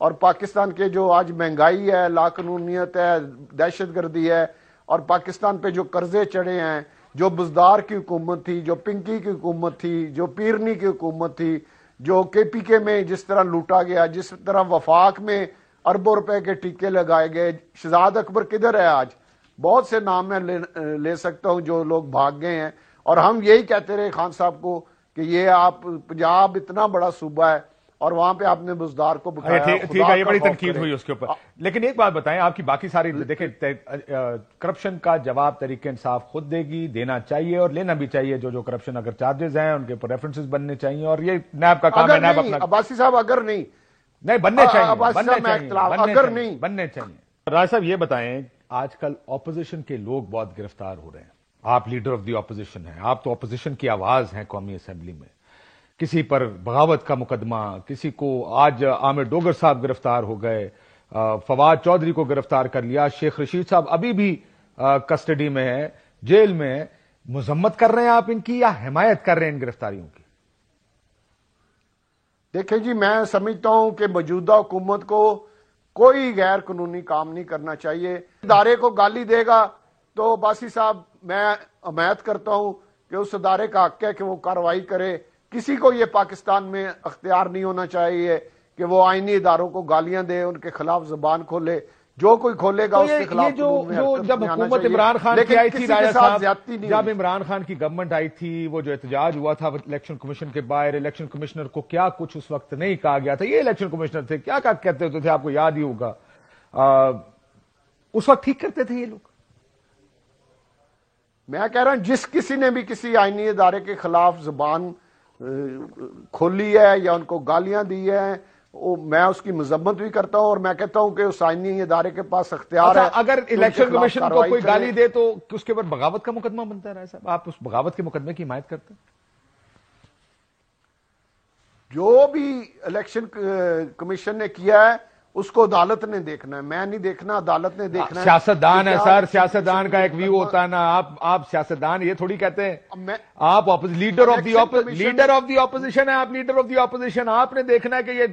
اور پاکستان کے جو آج مہنگائی ہے، لاقانونیت ہے، دہشت گردی ہے، اور پاکستان پہ جو قرضے چڑھے ہیں، جو بزدار کی حکومت تھی، جو پنکی کی حکومت تھی، جو پیرنی کی حکومت تھی، جو کے پی کے میں جس طرح لوٹا گیا، جس طرح وفاق میں اربوں روپے کے ٹیکے لگائے گئے. شہزاد اکبر کدھر ہے آج؟ بہت سے نام میں لے سکتا ہوں جو لوگ بھاگ گئے ہیں. اور ہم یہی کہتے رہے خان صاحب کو کہ یہ آپ پنجاب اتنا بڑا صوبہ ہے اور وہاں پہ آپ نے بزدار کو بٹھایا. ٹھیک ہے، یہ بڑی تنقید ہوئی اس کے اوپر. لیکن ایک بات بتائیں، آپ کی باقی ساری دیکھیں، کرپشن کا جواب تحریک انصاف خود دے گی، دینا چاہیے اور لینا بھی چاہیے. جو کرپشن اگر چارجز ہیں ان کے اوپر ریفرنسز بننے چاہیے، اور یہ نیب کا کام ہے. نیب اپنا عباسی صاحب اگر نہیں بننے چاہیے، اگر نہیں بننے چاہیے. راج صاحب یہ بتائیں، آج کل اپوزیشن کے لوگ بہت گرفتار ہو رہے ہیں. آپ لیڈر آف دی اپوزیشن ہیں، آپ تو اپوزیشن کی آواز ہیں قومی اسمبلی میں. کسی پر بغاوت کا مقدمہ، کسی کو آج عامر ڈوگر صاحب گرفتار ہو گئے، فواد چودھری کو گرفتار کر لیا، شیخ رشید صاحب ابھی بھی کسٹڈی میں ہے، جیل میں ہے. مذمت کر رہے ہیں آپ ان کی یا حمایت کر رہے ہیں ان گرفتاریوں کی؟ دیکھیں جی، میں سمجھتا ہوں کہ موجودہ حکومت کو کوئی غیر قانونی کام نہیں کرنا چاہیے. ادارے کو گالی دے گا تو باسی صاحب میں حمایت کرتا ہوں کہ اس ادارے کا حق ہے کہ وہ کارروائی کرے. کسی کو یہ پاکستان میں اختیار نہیں ہونا چاہیے کہ وہ آئینی اداروں کو گالیاں دے، ان کے خلاف زبان کھولے. جو کوئی کھولے گا اس کے خلاف جب حکومت عمران خان کی آئی تھی، جب عمران خان کی گورنمنٹ آئی تھی، وہ جو احتجاج ہوا تھا الیکشن کمیشن کے باہر، الیکشن کمشنر کو کیا کچھ اس وقت نہیں کہا گیا تھا. یہ الیکشن کمشنر تھے، کیا کہتے ہوتے تھے، آپ کو یاد ہی ہوگا. اس وقت ٹھیک کرتے تھے یہ لوگ. میں کہہ رہا ہوں جس کسی نے بھی کسی آئینی ادارے کے خلاف زبان کھولی ہے یا ان کو گالیاں دی ہیں، میں اس کی مذمت بھی کرتا ہوں اور میں کہتا ہوں کہ اس آئینی ادارے کے پاس اختیار ہے. اگر الیکشن کمیشن کو کوئی گالی دے تو اس کے اوپر بغاوت کا مقدمہ بنتا ہے. رائے صاحب، آپ اس بغاوت کے مقدمے کی حمایت کرتے ہیں؟ جو بھی الیکشن کمیشن نے کیا ہے اس کو عدالت نے دیکھنا ہے، میں نہیں دیکھنا، عدالت نے دیکھنا ہے. سیاستدان ہے سر، سیاستدان کا ایک ویو ہوتا ہے نا. آپ سیاستدان یہ تھوڑی کہتے ہیں آپ لیڈر آف دی اپوزیشن ہے. آپ لیڈر آف دی اپوزیشن، آپ نے دیکھنا ہے کہ یہ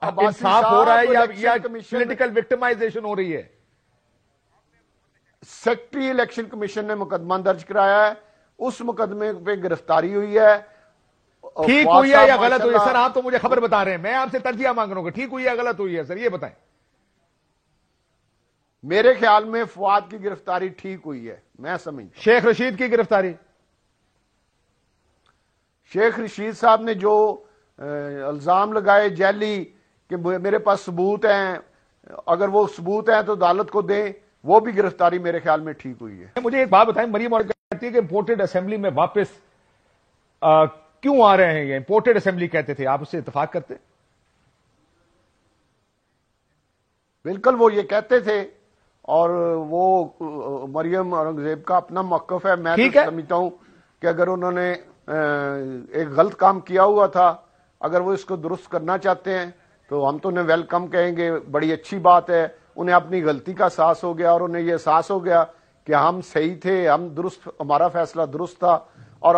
انصاف ہو رہا ہے یا پولیٹیکل وکٹمائزیشن ہو رہی ہے. سیکٹری الیکشن کمیشن نے مقدمہ درج کرایا ہے، اس مقدمے پہ گرفتاری ہوئی ہے. ٹھیک ہوئی ہے یا غلط ہوئی ہے سر؟ آپ تو مجھے خبر بتا رہے ہیں، میں آپ سے ترجیح مانگ رہا ہوں کہ ٹھیک ہوئی ہے غلط ہوئی ہے. سر یہ بتائیں. میرے خیال میں فواد کی گرفتاری ٹھیک ہوئی ہے. میں سمجھ شیخ رشید کی گرفتاری، شیخ رشید صاحب نے جو الزام لگائے جعلی کہ میرے پاس ثبوت ہیں، اگر وہ ثبوت ہیں تو عدالت کو دیں، وہ بھی گرفتاری میرے خیال میں ٹھیک ہوئی ہے. مجھے ایک بات بتائیں، مریم اور کہتی ہے کہ امپورٹڈ اسمبلی میں واپس کیوں آ رہے ہیں؟ یہ امپورٹڈ اسمبلی کہتے تھے، آپ اس سے اتفاق کرتے؟ بالکل وہ یہ کہتے تھے اور وہ مریم اورنگزیب کا اپنا موقف ہے. میں تو سمجھتا ہوں کہ اگر انہوں نے ایک غلط کام کیا ہوا تھا، اگر وہ اس کو درست کرنا چاہتے ہیں تو ہم تو انہیں ویلکم کہیں گے، بڑی اچھی بات ہے. انہیں اپنی غلطی کا احساس ہو گیا اور انہیں یہ احساس ہو گیا کہ ہم صحیح تھے، ہم درست، ہمارا فیصلہ درست تھا، اور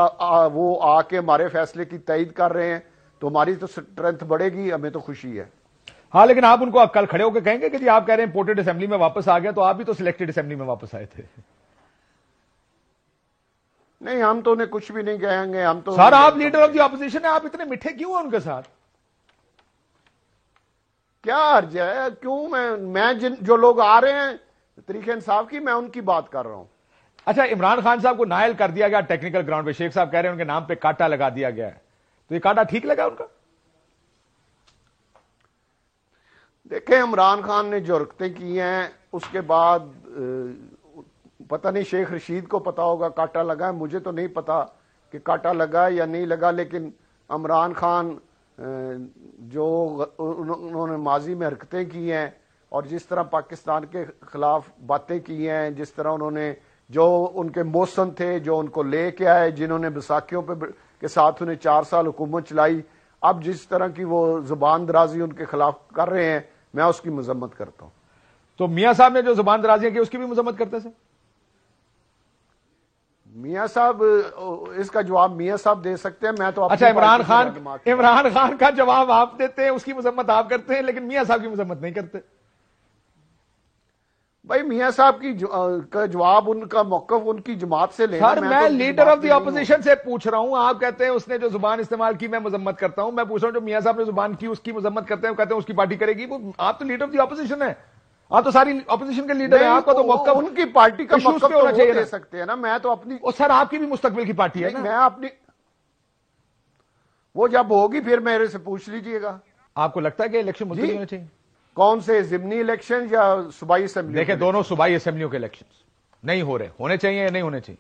وہ آ کے ہمارے فیصلے کی تائید کر رہے ہیں تو ہماری تو اسٹرینتھ بڑھے گی، ہمیں تو خوشی ہے. ہاں، لیکن آپ ان کو کل کھڑے ہو کے کہیں گے کہ جی آپ کہہ رہے ہیں امپورٹڈ اسمبلی میں واپس آ گیا، تو آپ بھی تو سلیکٹڈ اسمبلی میں واپس آئے تھے. نہیں، ہم تو انہیں کچھ بھی نہیں کہیں گے. ہم تو سر، آپ لیڈر آف دی اپوزیشن ہیں، آپ اتنے میٹھے کیوں ہیں ان کے ساتھ؟ کیا عرض ہے؟ کیوں میں جو لوگ آ رہے ہیں تحریک انصاف کی، میں ان کی بات کر رہا ہوں. اچھا، عمران خان صاحب کو نائل کر دیا گیا ٹیکنیکل گراؤنڈ پہ، شیخ صاحب کہہ رہے ہیں ان کے نام پہ کاٹا لگا دیا گیا ہے، تو یہ کاٹا ٹھیک لگا ان کا؟ دیکھیں، عمران خان نے جو حرکتیں کی ہیں اس کے بعد پتہ نہیں شیخ رشید کو پتا ہوگا کاٹا لگا ہے، مجھے تو نہیں پتا کہ کاٹا لگا یا نہیں لگا. لیکن عمران خان جو انہوں نے ماضی میں حرکتیں کی ہیں اور جس طرح پاکستان کے خلاف باتیں کی ہیں، جس طرح انہوں نے، جو ان کے موسن تھے، جو ان کو لے کے آئے، جنہوں نے بیساکھیوں کے ساتھ انہیں 4 سال حکومت چلائی، اب جس طرح کی وہ زبان درازی ان کے خلاف کر رہے ہیں، میں اس کی مذمت کرتا ہوں. تو میاں صاحب نے جو زبان درازیاں کی اس کی بھی مذمت کرتے تھے؟ میاں صاحب اس کا جواب میاں صاحب دے سکتے ہیں. میں تو اچھا عمران خان کا جواب آپ دیتے ہیں, اس کی مذمت آپ کرتے ہیں, لیکن میاں صاحب کی مذمت نہیں کرتے. بھائی میاں صاحب کا جواب ان کا موقف ان کی جماعت سے لینا. سر میں لیڈر آف دی اپوزیشن سے پوچھ رہا ہوں. آپ کہتے ہیں اس نے جو زبان استعمال کی میں مذمت کرتا ہوں. میں پوچھ رہا ہوں جو میاں صاحب نے زبان کی اس کی مذمت کرتے ہیں, کہتے ہیں اس کی پارٹی کرے گی. آپ تو لیڈر آف دی اپوزیشن ہے, آپ تو ساری اپوزیشن کے لیڈر ہیں. آپ کا تو موقف ان کی پارٹی کا موقف پہ ہونا چاہیے دے سکتے ہیں نا. میں تو اپنی سر آپ کی بھی مستقبل کی پارٹی ہے نا. میں اپنی وہ جب ہوگی پھر میرے سے پوچھ لیجئے گا. آپ کو لگتا ہے کہ الیکشن ملتوی ہونے چاہیے؟ کون سے, ضمنی الیکشن یا صوبائی اسمبلی؟ دیکھیں دونوں صوبائی اسمبلیوں کے الیکشنز نہیں ہو رہے, ہونے چاہیے یا نہیں ہونے چاہیے؟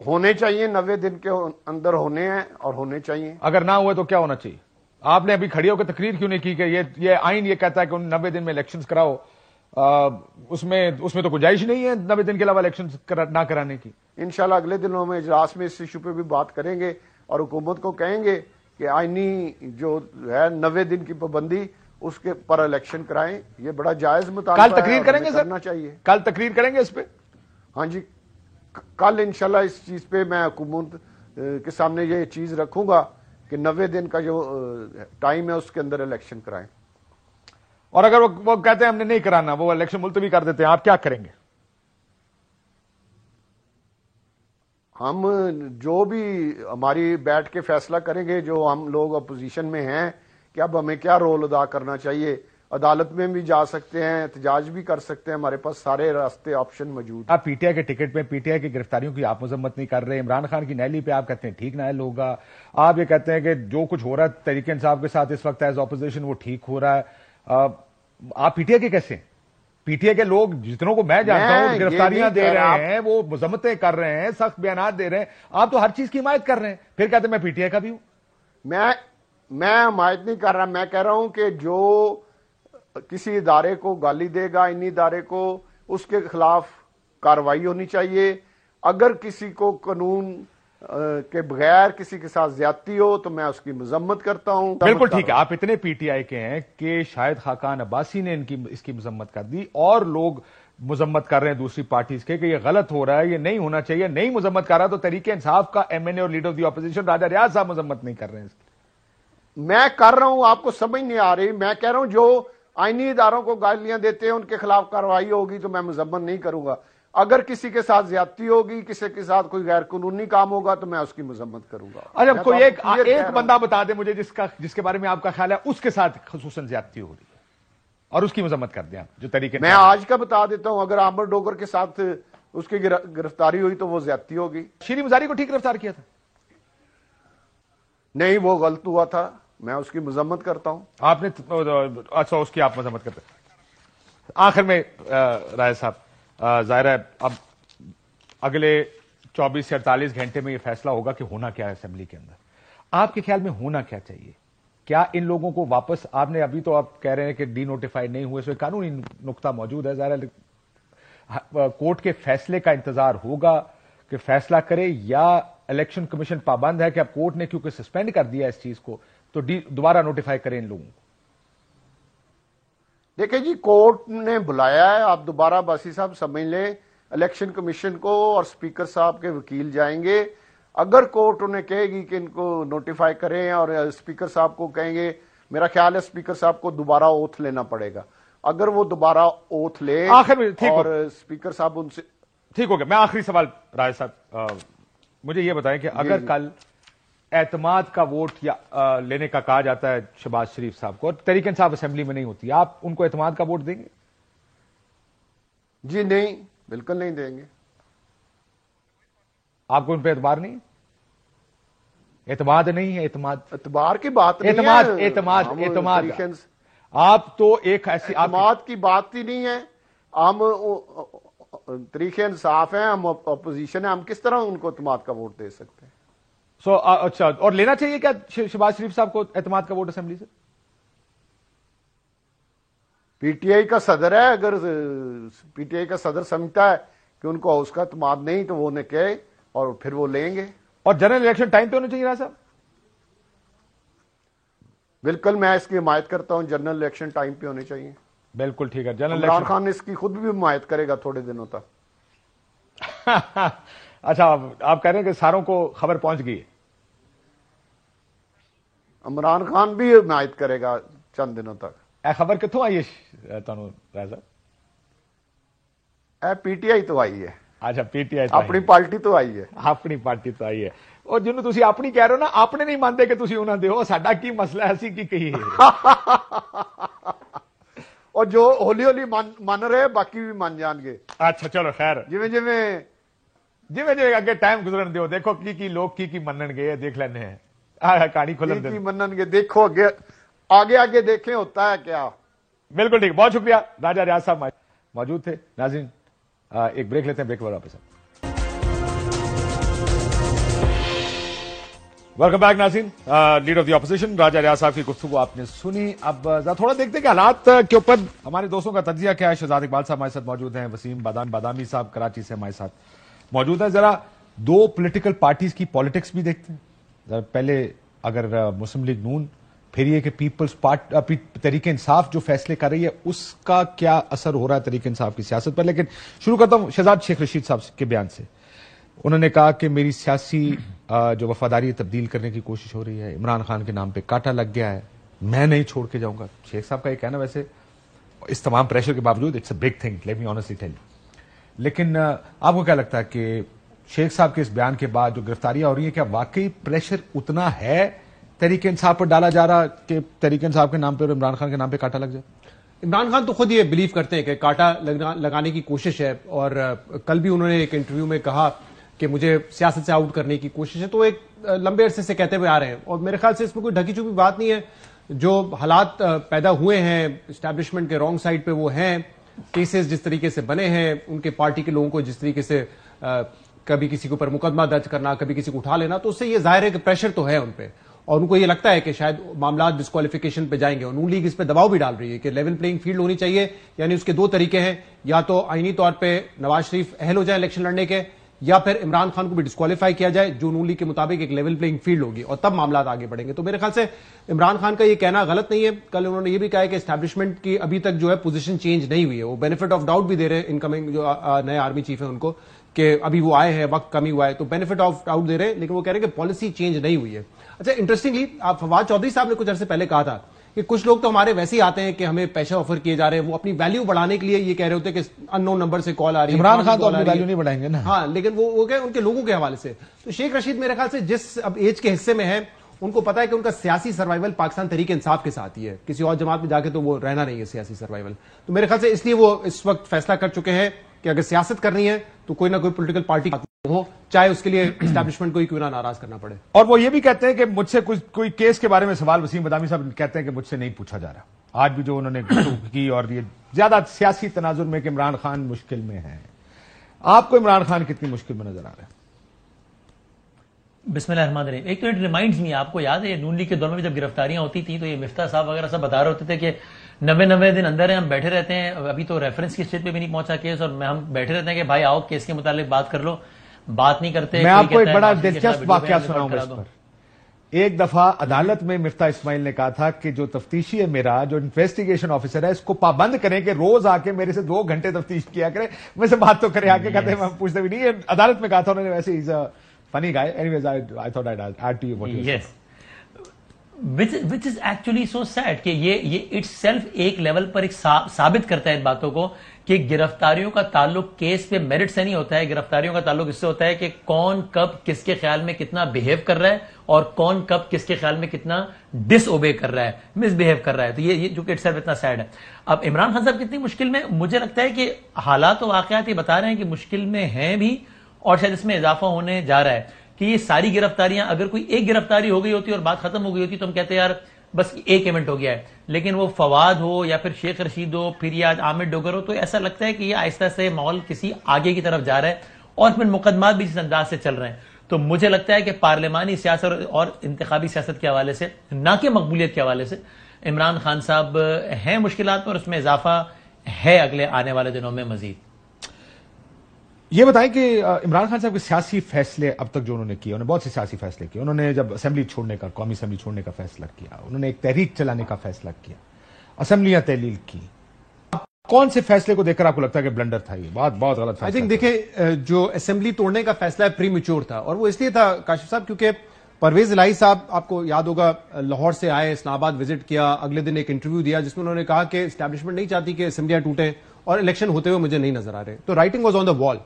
ہونے چاہیے, 90 دن کے اندر ہونے ہیں اور ہونے چاہیے. اگر نہ ہوئے تو کیا ہونا چاہیے؟ آپ نے ابھی کھڑی ہو کے تقریر کیوں نہیں کی کہ یہ آئین یہ کہتا ہے کہ 90 دن میں الیکشنز کراؤ؟ اس میں تو گنجائش نہیں ہے 90 دن کے علاوہ الیکشنز نہ کرانے کی. انشاءاللہ اگلے دنوں میں اجلاس میں اس ایشو پہ بھی بات کریں گے اور حکومت کو کہیں گے کہ آئینی جو ہے 90 دن کی پابندی اس کے پر الیکشن کرائیں. یہ بڑا جائز مطالبہ ہے. کل تقریر کریں گے سر؟ کرنا چاہیے. کل تقریر کریں گے اس پہ؟ ہاں جی, کل انشاءاللہ اس چیز پہ میں حکومت کے سامنے یہ چیز رکھوں گا کہ 90 دن کا جو ٹائم ہے اس کے اندر الیکشن کرائیں. اور اگر وہ کہتے ہیں ہم نے نہیں کرانا, وہ الیکشن ملتوی کر دیتے ہیں, آپ کیا کریں گے؟ ہم جو بھی ہماری بیٹھ کے فیصلہ کریں گے, جو ہم لوگ اپوزیشن میں ہیں, کہ اب ہمیں کیا رول ادا کرنا چاہیے. عدالت میں بھی جا سکتے ہیں, احتجاج بھی کر سکتے ہیں, ہمارے پاس سارے راستے آپشن موجود ہیں. آپ پی ٹی آئی کے ٹکٹ پہ پی ٹی آئی کی گرفتاریوں کی آپ مذمت نہیں کر رہے, عمران خان کی نیلی پہ آپ کہتے ہیں ٹھیک نائل ہوگا, آپ یہ کہتے ہیں کہ جو کچھ ہو رہا ہے تحریک انصاف کے ساتھ اس وقت ایز اپوزیشن وہ ٹھیک ہو رہا ہے. آپ پی ٹی آئی کے کیسے ہیں؟ پی ٹی آئی کے لوگ جتنوں کو میں جانتا ہوں گرفتاریاں دے رہے ہیں, وہ مذمتیں کر رہے ہیں, سخت بیانات دے رہے ہیں, آپ تو ہر چیز کی حمایت کر رہے ہیں, پھر کہتے ہیں میں پی ٹی آئی کا بھی ہوں. میں حمایت نہیں کر رہا. میں کہہ رہا ہوں کہ جو کسی ادارے کو گالی دے گا, ان ادارے کو, اس کے خلاف کارروائی ہونی چاہیے. اگر کسی کو قانون کے بغیر کسی کے ساتھ زیادتی ہو تو میں اس کی مذمت کرتا ہوں. بالکل ٹھیک ہے, آپ اتنے پی ٹی آئی کے ہیں کہ شاہد خاقان عباسی نے اس کی مذمت کر دی, اور لوگ مذمت کر رہے ہیں دوسری پارٹیز کے کہ یہ غلط ہو رہا ہے, یہ نہیں ہونا چاہیے. نہیں مذمت کر رہا تو تحریک انصاف کا ایم این اے اور لیڈر آف دی اپوزیشن راجہ ریاض صاحب مذمت نہیں کر رہے ہیں اس کی. میں کر رہا ہوں, آپ کو سمجھ نہیں آ رہی. میں کہہ رہا ہوں جو آئینی اداروں کو گالیاں دیتے ہیں ان کے خلاف کارروائی ہوگی تو میں مذمت نہیں کروں گا. اگر کسی کے ساتھ زیادتی ہوگی, کسی کے ساتھ کوئی غیر قانونی کام ہوگا تو میں اس کی مذمت کروں گا. اچھا کوئی ایک بندہ بتا دے مجھے جس کے بارے میں آپ کا خیال ہے اس کے ساتھ خصوصاً زیادتی ہو رہی ہے اور اس کی مذمت کر دیں آپ, جو طریقے. میں آج کا بتا دیتا ہوں. اگر عامر ڈوگر کے ساتھ اس کی گرفتاری ہوئی تو وہ زیادتی ہوگی. شیریں مزاری کو ٹھیک گرفتار کیا تھا؟ نہیں, وہ غلط ہوا تھا, میں اس کی مذمت کرتا ہوں. آپ نے اچھا اس کی آپ مذمت کرتے ہیں. آخر میں رائے صاحب, ظاہر ہے اب اگلے 24 سے 48 گھنٹے میں یہ فیصلہ ہوگا کہ ہونا کیا ہے اسمبلی کے اندر. آپ کے خیال میں ہونا کیا چاہیے؟ کیا ان لوگوں کو واپس, آپ نے ابھی تو آپ کہہ رہے ہیں کہ ڈی نوٹیفائی نہیں ہوئے, اس میں قانونی نقطہ موجود ہے, ظاہر ہے کورٹ کے فیصلے کا انتظار ہوگا کہ فیصلہ کرے, یا الیکشن کمیشن پابند ہے کہ اب کورٹ نے کیونکہ سسپینڈ کر دیا اس چیز کو تو دوبارہ نوٹیفائی کریں ان لوگوں کو؟ دیکھیں جی, کورٹ نے بلایا ہے, آپ دوبارہ باسی صاحب سمجھ لیں, الیکشن کمیشن کو اور اسپیکر صاحب کے وکیل جائیں گے. اگر کورٹ انہیں کہے گی کہ ان کو نوٹیفائی کریں اور اسپیکر صاحب کو کہیں گے, میرا خیال ہے اسپیکر صاحب کو دوبارہ اوتھ لینا پڑے گا. اگر وہ دوبارہ اوتھ لے اور اسپیکر صاحب ان سے ٹھیک ہو گیا. میں آخری سوال رائے صاحب, مجھے یہ بتائیں کہ اگر کل اعتماد کا ووٹ یا لینے کا کہا جاتا ہے شہباز شریف صاحب کو, اور تحریک انصاف اسمبلی میں نہیں ہوتی, آپ ان کو اعتماد کا ووٹ دیں گے؟ جی نہیں, بالکل نہیں دیں گے. آپ کو ان پہ اعتبار نہیں؟ اعتماد نہیں ہے, اعتبار کی بات نہیں ہے, اعتماد آپ تو ایک ایسی اعتماد کی بات ہی نہیں ہے. ہم طریق انصاف ہیں, ہم اپوزیشن ہیں, ہم کس طرح ان کو اعتماد کا ووٹ دے سکتے ہیں؟ اچھا, اور لینا چاہیے کیا شہباز شریف صاحب کو اعتماد کا ووٹ اسمبلی سے؟ پی ٹی آئی کا صدر ہے, اگر پی ٹی آئی کا صدر سمجھتا ہے کہ ان کو اس کا اعتماد نہیں تو وہ انہیں کہے اور پھر وہ لیں گے. اور جنرل الیکشن ٹائم پہ ہونا چاہیے صاحب؟ بالکل, میں اس کی حمایت کرتا ہوں, جنرل الیکشن ٹائم پہ ہونے چاہیے. بالکل ٹھیک ہے. جنرل عمران خان اس کی خود بھی حمایت کرے گا تھوڑے دنوں تک. اچھا آپ کہہ رہے ہیں کہ ساروں کو خبر پہنچ گئی ہے؟ عمران خان بھی حمایت کرے گا چند دنوں تک. اے خبر کتوں آئی ہے تانوں راز صاحب؟ اے پی ٹی آئی تو آئی ہے. اچھا پی ٹی آئی اپنی پارٹی تو آئی ہے. اپنی پارٹی تو آئی ہے. اور جنہوں تسی اپنی کہہ رہے ہو نا, اپنے نہیں مانتے کہ تسی انہاں دے ہو. ساڈا کی مسئلہ ہے, اسی کی کہی ہے. اور جو ہولی ہولی من رہے باقی بھی من جان گے. اچھا چلو خیر, جویں اگے ٹائم گزرن دیو, دیکھو کی لوگ کی منن گے, دیکھ لینے ہیں کہانی کھولن دے. کی منن گے, دیکھو آگے دیکھیں ہوتا ہے کیا. بالکل ٹھیک, بہت شکریہ. راجہ ریاض صاحب موجود تھے. ناظرین ایک بریک لیتے ہیں, بریک کے بعد واپس. ویلکم بیک ناظرین. لیڈر آف دی اپوزیشن راجہ ریاض صاحب کی گفتگو آپ نے سنی. اب ذرا تھوڑا دیکھتے ہیں کہ حالات کے اوپر ہمارے دوستوں کا تجزیہ کیا ہے. شہزاد اقبال صاحب ہمارے ساتھ موجود ہیں, وسیم بادامی صاحب کراچی سے ہمارے ساتھ موجود ہیں. ذرا دو پولیٹیکل پارٹیز کی پالیٹکس بھی دیکھتے ہیں. ذرا پہلے اگر مسلم لیگ نون, پھر یہ کہ پیپلز پارٹی تحریک انصاف جو فیصلے کر رہی ہے اس کا کیا اثر ہو رہا ہے تحریک انصاف کی سیاست پر. لیکن شروع کرتا ہوں شہزاد شیخ رشید صاحب کے بیان سے. انہوں نے کہا کہ میری سیاسی جو وفاداری تبدیل کرنے کی کوشش ہو رہی ہے, عمران خان کے نام پہ کانٹا لگ گیا ہے, میں نہیں چھوڑ کے جاؤں گا. شیخ صاحب کا یہ کہنا ویسے اس تمام پریشر کے باوجود it's a big thing, let me honestly tell you. لیکن آپ کو کیا لگتا ہے کہ شیخ صاحب کے اس بیان کے بعد جو گرفتاریاں ہو رہی ہیں, کیا واقعی پریشر اتنا ہے تحریک انصاف پر ڈالا جا رہا کہ تحریک انصاف کے نام پہ اور عمران خان کے نام پہ کانٹا لگ جائے؟ عمران خان تو خود یہ بلیو کرتے ہیں کہ کانٹا لگانے کی کوشش ہے, اور کل بھی انہوں نے ایک انٹرویو میں کہا کہ مجھے سیاست سے آؤٹ کرنے کی کوشش ہے. تو ایک لمبے عرصے سے کہتے ہوئے آ رہے ہیں, اور میرے خیال سے اس میں کوئی ڈھکی چھپی بات نہیں ہے. جو حالات پیدا ہوئے ہیں اسٹیبلشمنٹ کے رانگ سائڈ پہ وہ ہیں, کیسز جس طریقے سے بنے ہیں, ان کے پارٹی کے لوگوں کو جس طریقے سے کبھی کسی کے اوپر مقدمہ درج کرنا, کبھی کسی کو اٹھا لینا, تو اس سے یہ ظاہر ہے کہ پریشر تو ہے ان پہ, اور ان کو یہ لگتا ہے کہ شاید معاملات ڈسکوالیفیکیشن پہ جائیں گے. اور نون لیگ اس پہ دباؤ بھی ڈال رہی ہے کہ لیول پلینگ فیلڈ ہونی چاہیے. یعنی اس کے دو طریقے ہیں, یا تو آئینی طور پہ نواز شریف اہل ہو جائے الیکشن لڑنے کے, یا پھر عمران خان کو بھی ڈسکوالیفائی کیا جائے, جو نون لیگ کے مطابق ایک لیول پلینگ فیلڈ ہوگی, اور تب معاملات آگے بڑھیں گے. تو میرے خیال سے عمران خان کا یہ کہنا غلط نہیں ہے. کل انہوں نے یہ بھی کہا ہے کہ اسٹیبلشمنٹ کی ابھی تک جو ہے پوزیشن چینج نہیں ہوئی ہے. وہ بینیفٹ آف ڈاؤٹ بھی دے رہے ہیں انکمنگ جو نئے آرمی چیف ہیں ان کو, کہ ابھی وہ آئے ہیں, وقت کمی ہوا ہے, تو بینیفٹ آف ڈاؤٹ دے رہے ہیں, لیکن وہ کہہ رہے ہیں کہ پالیسی چینج نہیں ہوئی ہے. اچھا, انٹرسٹنگلی آپ فواد چودھری صاحب نے کچھ عرصے پہلے کہا تھا کہ کچھ لوگ تو ہمارے ویسے ہی آتے ہیں کہ ہمیں پیسہ آفر کیے جا رہے ہیں, وہ اپنی ویلیو بڑھانے کے لیے یہ کہہ رہے ہوتے ہیں کہ ان نون نمبر سے کال آ رہی ہے. عمران خان تو اپنی ویلیو نہیں بڑھائیں گے نا. ہاں, لیکن وہ کہ ان کے لوگوں کے حوالے سے. تو شیخ رشید میرے خیال سے جس اب ایج کے حصے میں ہے, ان کو پتا ہے کہ ان کا سیاسی سروائیول پاکستان تحریک انصاف کے ساتھ ہی ہے, کسی اور جماعت میں جا کے تو وہ رہنا نہیں ہے سیاسی سروائیول. تو میرے خیال سے اس لیے وہ اس وقت فیصلہ کر چکے ہیں کہ اگر سیاست کرنی ہے تو کوئی نہ کوئی پولیٹیکل پارٹی ہو, چاہے اس کے لیے اسٹیبلشمنٹ کو ہی کیوں نہ ناراض کرنا پڑے. اور وہ یہ بھی کہتے ہیں کہ مجھ سے کوئی کیس کے بارے میں سوال وسیم بادامی صاحب کہتے ہیں کہ مجھ سے نہیں پوچھا جا رہا. آج بھی جو انہوں نے گفتگو کی, اور یہ زیادہ سیاسی تناظر میں کہ عمران خان مشکل میں ہے. آپ کو عمران خان کتنی مشکل میں نظر آ رہا ہے؟ بسم اللہ الرحمن الرحیم. ایک تو اٹ ریمائنڈز می, آپ کو یاد ہے نون لیگ کے دور میں جب گرفتاریاں ہوتی تھیں تو یہ مفتاح صاحب وغیرہ سب بتا رہے ہوتے تھے کہ 90 دن اندر ہیں, ہم بیٹھے رہتے ہیں, ابھی تو ریفرنس کی اسٹیج پہ بھی نہیں پہنچا کیس, اور ہم بیٹھے رہتے ہیں کہ بھائی آؤ کیس کے متعلق بات کر لو, بات نہیں کرتے. میں آپ کو ایک بڑا دلچسپ واقعہ سناؤں گا اس پر. ایک دفعہ عدالت میں مفتاح اسماعیل نے کہا تھا کہ جو تفتیشی ہے میرا, جو انویسٹیگیشن آفیسر ہے, اس کو پابند کریں کہ روز آ کے میرے سے 2 گھنٹے تفتیش کیا کرے, مجھ سے بات تو کرے, آ کے کہتے ہیں میں پوچھتے بھی نہیں. عدالت میں کہا تھا انہوں نے. ویسے is a funny guy. Anyways I thought I add to you what you said. which is actually so sad کہ یہ itself ایک لیول پر ایک ثابت کرتا ہے ان باتوں کو کہ گرفتاریوں کا تعلق کیس پہ میرٹ سے نہیں ہوتا ہے. گرفتاریوں کا تعلق اس سے ہوتا ہے کہ کون کب کس کے خیال میں کتنا بہیو کر رہا ہے, اور کون کب کس کے خیال میں کتنا ڈس اوبے کر رہا ہے, مس بہیو کر رہا ہے. تو یہ جو کہ itself اتنا سیڈ ہے. اب عمران خان صاحب کتنی مشکل میں, مجھے لگتا ہے کہ حالات و واقعات یہ بتا رہے ہیں کہ مشکل میں ہیں بھی, اور شاید اس میں اضافہ ہونے جا رہا ہے. کہ یہ ساری گرفتاریاں, اگر کوئی ایک گرفتاری ہو گئی ہوتی اور بات ختم ہو گئی ہوتی تو ہم کہتے ہیں یار بس ایک ایونٹ ہو گیا ہے. لیکن وہ فواد ہو یا پھر شیخ رشید ہو, پھر یہ آج عامر ڈوگر ہو, تو ایسا لگتا ہے کہ یہ آہستہ سے ماحول کسی آگے کی طرف جا رہا ہے, اور پھر مقدمات بھی اس انداز سے چل رہے ہیں. تو مجھے لگتا ہے کہ پارلیمانی سیاست اور انتخابی سیاست کے حوالے سے, نہ کہ مقبولیت کے حوالے سے, عمران خان صاحب ہیں مشکلات میں, اور اس میں اضافہ ہے اگلے آنے والے دنوں میں مزید. یہ بتائیں کہ عمران خان صاحب کے سیاسی فیصلے اب تک جو انہوں نے کیے, انہوں نے بہت سے سیاسی فیصلے کیے. انہوں نے جب اسمبلی چھوڑنے کا, قومی اسمبلی چھوڑنے کا فیصلہ کیا, انہوں نے ایک تحریک چلانے کا فیصلہ کیا, اسمبلیاں تحلیل کی. کون سے فیصلے کو دیکھ کر آپ کو لگتا ہے کہ بلنڈر تھا یہ بہت غلط فیصلہ؟ آئی تھنک دیکھیں جو اسمبلی توڑنے کا فیصلہ پری میچور تھا، اور وہ اس لیے تھا کاشف صاحب کیونکہ پرویز الہی صاحب آپ کو یاد ہوگا لاہور سے آئے، اسلام آباد وزٹ کیا، اگلے دن ایک انٹرویو دیا جس میں انہوں نے کہا کہ اسٹیبلشمنٹ نہیں چاہتی کہ اسمبلیاں ٹوٹیں اور الیکشن ہوتے ہوئے مجھے نہیں نظر آ رہے. تو رائٹنگ واز آن دا وال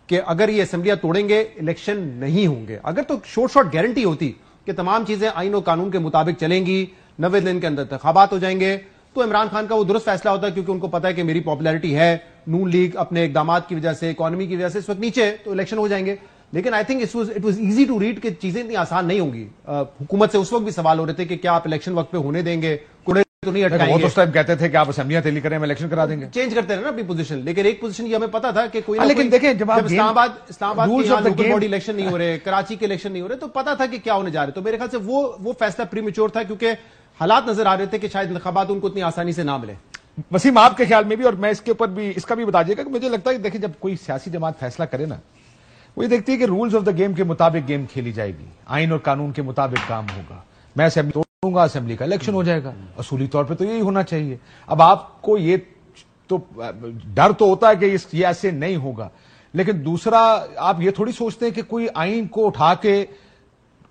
کہ اگر یہ اسمبلیاں توڑیں گے الیکشن نہیں ہوں گے. اگر تو شارٹ گارنٹی ہوتی کہ تمام چیزیں آئین و قانون کے مطابق چلیں گی، 90 دن کے اندر انتخابات ہو جائیں گے، تو عمران خان کا وہ درست فیصلہ ہوتا ہے کیونکہ ان کو پتا ہے کہ میری پاپولیرٹی ہے، نون لیگ اپنے اقدامات کی وجہ سے، اکانومی کی وجہ سے اس وقت نیچے، تو الیکشن ہو جائیں گے. لیکن I think it was easy to read کہ چیزیں اتنی آسان نہیں ہوں گی. حکومت سے اس وقت بھی سوال ہو رہے تھے کہ کیا آپ الیکشن وقت پہ ہونے دیں گے، تو نہیں اٹکائیں گے. وہ تو کہتے تھے کہ آپ اسمبلیاں تیلی کریں، ہم الیکشن کرا دیں گے. چینج کرتے رہے نا اپنی پوزیشن، لیکن ایک پوزیشن یہ ہمیں پتا تھا کہ کوئی لیکن دیکھیں جب اسلام آباد لوکل باڈی الیکشن نہیں ہو رہے، کراچی کے الیکشن نہیں ہو رہے، تو پتا تھا کہ کیا ہونے جا رہے. تو میرے خیال سے وہ فیصلہ پری میچور تھا کیونکہ حالات نظر آ رہے تھے کہ شاید انتخابات ان کو اتنی آسانی سے نہ ملے. وسیم آپ کے خیال میں بھی، اور میں اس کے اوپر بھی اس کا بھی بتا دیجیے گا کہ مجھے لگتا ہے کہ دیکھیں جب کوئی سیاسی جماعت فیصلہ کرے نا، وہ یہ دیکھتی ہے کہ رولز آف دا گیم کے مطابق گیم کھیلی جائے گی، آئین اور قانون کے مطابق کام ہوگا. میں اسمبلی توڑوں گا، اسمبلی کا الیکشن ہو جائے گا. اصولی طور پہ تو یہی ہونا چاہیے. اب آپ کو یہ تو ڈر تو ہوتا ہے کہ یہ ایسے نہیں ہوگا، لیکن دوسرا آپ یہ تھوڑی سوچتے ہیں کہ کوئی آئین کو اٹھا کے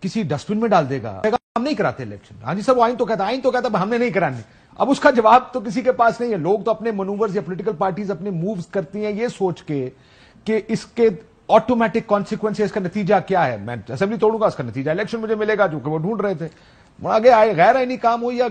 کسی ڈسٹ بن میں ڈال دے گا. ہم نہیں کراتے الیکشن. ہاں جی سر، آئین تو کہتا ہم نے نہیں کرانی. اب اس کا جواب تو کسی کے پاس نہیں ہے. لوگ تو اپنے منورز یا پولیٹیکل پارٹیز اپنے مووز کرتی ہیں یہ سوچ کے کہ اس کے آٹومیٹک کانسیکوینس، اس کا نتیجہ کیا ہے. میں اسمبلی توڑوں گا، اس کا نتیجہ الیکشن مجھے ملے گا، جو کہ وہ ڈھونڈ رہے تھے. آگے غیر آئینی کام ہو یا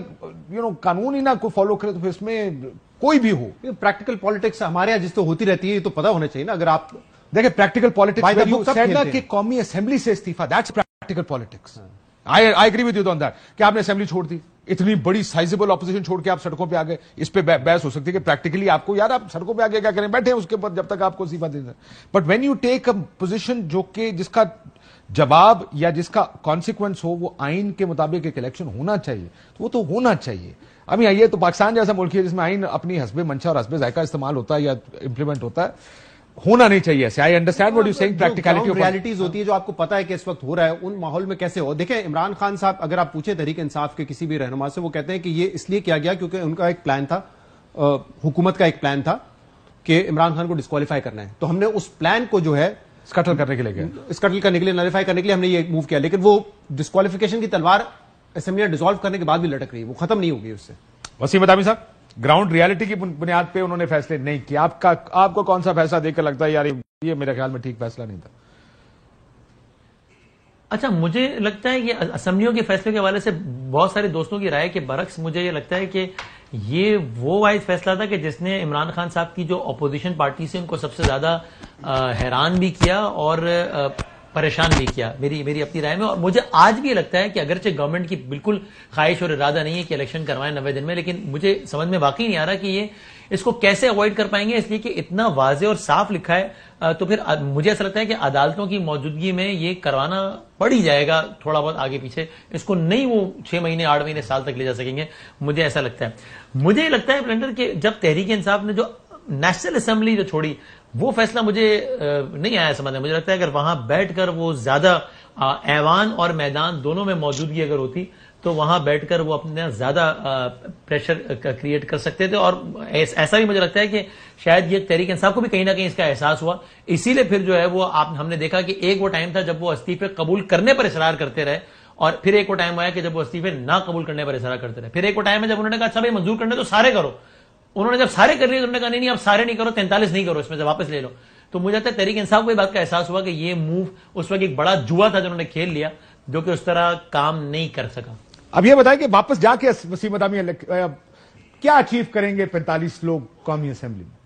قانون ہی نہ کوئی فالو کرے، تو پھر اس میں کوئی بھی ہو. پریکٹیکل پالیٹکس ہمارے یہاں جس تو ہوتی رہتی ہے یہ تو پتا ہونا چاہیے نا. اگر آپ دیکھیں پریکٹیکل پالیٹکس کہ قومی اسمبلی سے استعفا، that's practical politics. I agree with you on that کہ آپ نے اسمبلی چھوڑ دی، اتنی بڑی سائزیبل اپوزیشن چھوڑ کے آپ سڑکوں پہ آ گئے. اس پہ بحث ہو سکتی ہے کہ پریکٹیکلی آپ کو یار آپ سڑکوں پہ آگے کیا کریں، بیٹھے اس کے اوپر جب تک آپ کو استعفا دے دیں. But when you take a position جو کہ جس کا جواب یا جس کا کانسیکوینس ہو وہ آئین کے مطابق ایک الیکشن ہونا چاہیے، تو وہ تو ہونا چاہیے. ابھی یہ تو پاکستان جیسا ملک ہے جس میں آئین اپنی حسب منشا اور حسب ذائقہ استعمال ہوتا ہے یا امپلیمنٹ ہوتا ہے، ہونا نہیں چاہیے ایسے. I understand what you saying. Practicality realities ہوتی ہے جو آپ کو پتا ہے کہ اس وقت ہو رہا ہے، ان ماحول میں کیسے ہو. دیکھیں عمران خان صاحب اگر آپ پوچھیں تحریک انصاف کے کسی بھی رہنما سے، وہ کہتے ہیں کہ یہ اس لیے کیا گیا کیونکہ ان کا ایک پلان تھا، حکومت کا ایک پلان تھا کہ عمران خان کو ڈسکوالیفائی کرنا ہے. تو ہم نے اس پلان کو جو ہے اسکٹل کرنے کے لیے اسکٹل کرنے کے لیے، نلیفائی کرنے کے لیے ہم نے یہ موو کیا. لیکن وہ ڈسکوالیفیکیشن کی تلوار اسمبلیاں ڈیزالو کرنے کے بعد بھی لٹک رہی ہے، وہ ختم نہیں ہوگی اس سے. وسیم ادامی صاحب، گراؤنڈ ریالٹی کی بنیاد پہ انہوں نے فیصلے نہیں کیے. آپ کو کون سا فیصلہ دیکھ کر لگتا ہے یار یہ میرے خیال میں ٹھیک فیصلہ نہیں تھا؟ اچھا، مجھے لگتا ہے کہ اسمبلیوں کے فیصلے کے حوالے سے بہت سارے دوستوں کی رائے کے برعکس مجھے یہ لگتا ہے کہ یہ وہ واحد فیصلہ تھا کہ جس نے عمران خان صاحب کی جو اپوزیشن پارٹی سے ان کو سب سے زیادہ حیران بھی کیا اور پریشان بھی کیا، میری اپنی رائے میں. اور مجھے آج بھی لگتا ہے کہ اگرچہ گورنمنٹ کی بالکل خواہش اور ارادہ نہیں ہے کہ الیکشن کروائیں 90 دن میں، لیکن مجھے سمجھ میں واقعی نہیں آ رہا کہ یہ اس کو کیسے اوائڈ کر پائیں گے، اس لیے کہ اتنا واضح اور صاف لکھا ہے. تو پھر مجھے ایسا لگتا ہے کہ عدالتوں کی موجودگی میں یہ کروانا پڑ ہی جائے گا تھوڑا بہت آگے پیچھے. اس کو نہیں وہ 6 مہینے 8 مہینے سال تک لے جا سکیں گے، مجھے ایسا لگتا ہے. مجھے لگتا ہے بلنڈر کہ جب تحریک انصاف نے جو نیشنل اسمبلی جو چھوڑی، وہ فیصلہ مجھے نہیں آیا سمجھ میں. مجھے لگتا ہے اگر وہاں بیٹھ کر وہ زیادہ ایوان اور میدان دونوں میں موجودگی اگر ہوتی تو وہاں بیٹھ کر وہ اپنا زیادہ پریشر کریٹ کر سکتے تھے. اور ایسا بھی مجھے لگتا ہے کہ شاید یہ تحریک انصاف کو بھی کہیں نہ کہیں اس کا احساس ہوا، اسی لیے پھر جو ہے وہ ہم نے دیکھا کہ ایک وہ ٹائم تھا جب وہ استعفے قبول کرنے پر اصرار کرتے رہے، اور پھر ایک وہ ٹائم آیا کہ جب وہ استعفے نہ قبول کرنے پر اصرار کرتے رہے. پھر ایک وہ ٹائم ہے جب انہوں نے کہا اچھا بھائی منظور کرنے تو سارے کرو. انہوں نے جب سارے کر لیے انہوں نے کہا نہیں اب سارے نہیں کرو، 43 نہیں کرو، اس میں سے واپس لے لو. تو مجھے لگتا ہے تحریک انصاف کو یہ بات کا احساس ہوا کہ یہ موو اس وقت ایک بڑا جوا تھا جو انہوں نے کھیل لیا، جو کہ اس طرح کام نہیں کر سکا. اب یہ بتائیں کہ واپس جا کے وسیم ادامی کیا اچیو کریں گے 45 لوگ قومی اسمبلی میں؟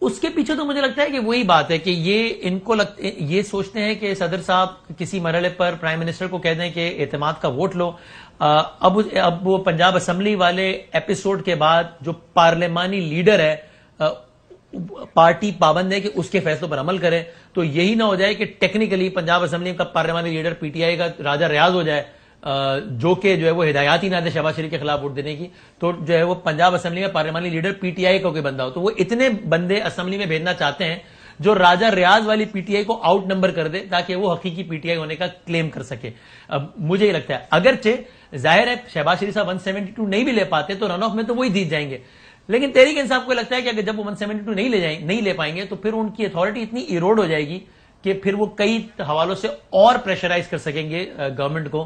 اس کے پیچھے تو مجھے لگتا ہے کہ وہی بات ہے کہ یہ ان کو یہ سوچتے ہیں کہ صدر صاحب کسی مرحلے پر پرائم منسٹر کو کہہ دیں کہ اعتماد کا ووٹ لو. اب وہ پنجاب اسمبلی والے ایپیسوڈ کے بعد جو پارلیمانی لیڈر ہے پارٹی پابند ہے کہ اس کے فیصلوں پر عمل کرے. تو یہی نہ ہو جائے کہ ٹیکنیکلی پنجاب اسمبلی کا پارلیمانی لیڈر پی ٹی آئی کا راجہ ریاض ہو جائے، جو کہ جو ہے وہ ہدایات ہی نہ دے شہباز شریف کے خلاف ووٹ دینے کی. تو جو ہے وہ پنجاب اسمبلی میں پارلیمانی لیڈر پی ٹی آئی کا کوئی بندہ ہو، تو وہ اتنے بندے اسمبلی میں بھیجنا چاہتے ہیں جو راجہ ریاض والی پی ٹی آئی کو آؤٹ نمبر کر دے تاکہ وہ حقیقی پی ٹی آئی ہونے کا کلیم کر سکے. اب مجھے یہ لگتا ہے اگرچہ ظاہر ہے شہباز شریف صاحب 172 نہیں بھی لے پاتے تو رن آف میں تو وہی جیت جائیں گے، لیکن تحریک انصاف کو لگتا ہے کہ اگر جب وہ 172 نہیں لے پائیں گے تو پھر ان کی اتھارٹی اتنی ایروڈ ہو جائے گی کہ پھر وہ کئی حوالوں سے اور پریشرائز کر سکیں گے گورنمنٹ کو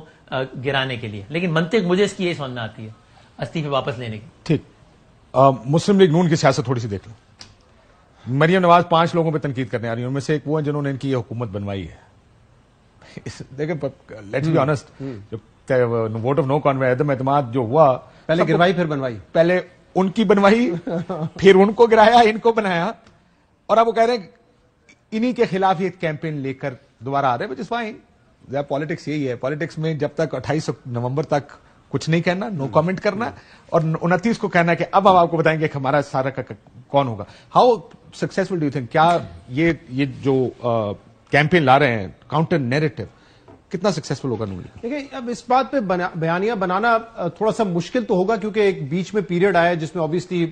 گرانے کے لیے. لیکن منطق مجھے اس کی یہی سمجھ میں آتی ہے استعفے واپس لینے کی. ٹھیک, مسلم لیگ نون کی سیاست تھوڑی سی دیکھ لیں. مریم نواز 5 لوگوں پہ تنقید کرنے آ رہی ہے, ان میں سے ایک وہ ہیں جنہوں نے ان کی یہ حکومت بنوائی ہے. دیکھیں let's be honest, vote of no confidence عدم اعتماد جو ہوا, پہلے گروائی پھر بنوائی, پہلے ان کی بنوائی پھر ان کو گرایا, ان کو بنایا, اور اب وہ کہہ رہے ہیں انہی کے خلاف یہ کیمپین لے کر دوبارہ آ رہے ہیں. وچ از فائن, پالیٹکس یہی ہے. پالیٹکس میں جب تک 28 نومبر تک کچھ نہیں کہنا, نو کامنٹ کرنا, اور 29 کو کہنا کہ اب ہم آپ کو بتائیں گے کہ ہمارا سارا کا کون ہوگا. How successful do you think, کیا یہ جو کیمپین لا رہے ہیں کاؤنٹر نیریٹو, کتنا سکسیسفل ہوگا نون لیگ؟ دیکھیں اب اس بات پہ بیانیہ بنانا تھوڑا سا مشکل تو ہوگا, کیونکہ ایک بیچ میں پیریڈ آیا جس میں obviously